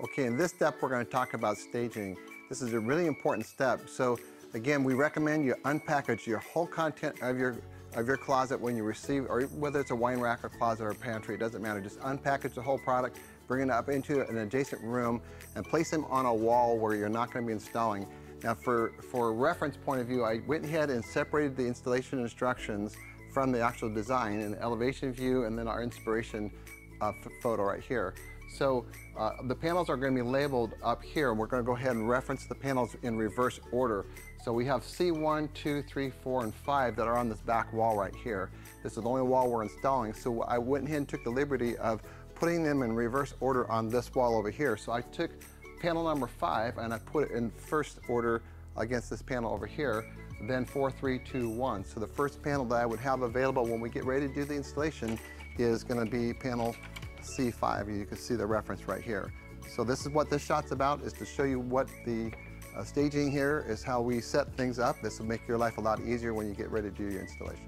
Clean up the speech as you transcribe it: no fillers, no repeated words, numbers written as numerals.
Okay, in this step we're going to talk about staging. This is a really important step. So again, we recommend you unpackage your whole content of your closet when you receive, or whether it's a wine rack, a closet, or a pantry, it doesn't matter. Just unpackage the whole product, bring it up into an adjacent room, and place them on a wall where you're not going to be installing. Now for a reference point of view, I went ahead and separated the installation instructions from the actual design in the elevation view and then our inspiration photo right here. So the panels are going to be labeled up here, and we're going to go ahead and reference the panels in reverse order. So we have C1, 2, 3, 4, and 5 that are on this back wall right here. This is the only wall we're installing, so I went ahead and took the liberty of putting them in reverse order on this wall over here. So I took panel number 5 and I put it in first order against this panel over here, then 4, 3, 2, 1. So the first panel that I would have available when we get ready to do the installation is going to be panel C5. You can see the reference right here. So this is what this shot's about, is to show you what the staging here is, how we set things up. This will make your life a lot easier when you get ready to do your installation.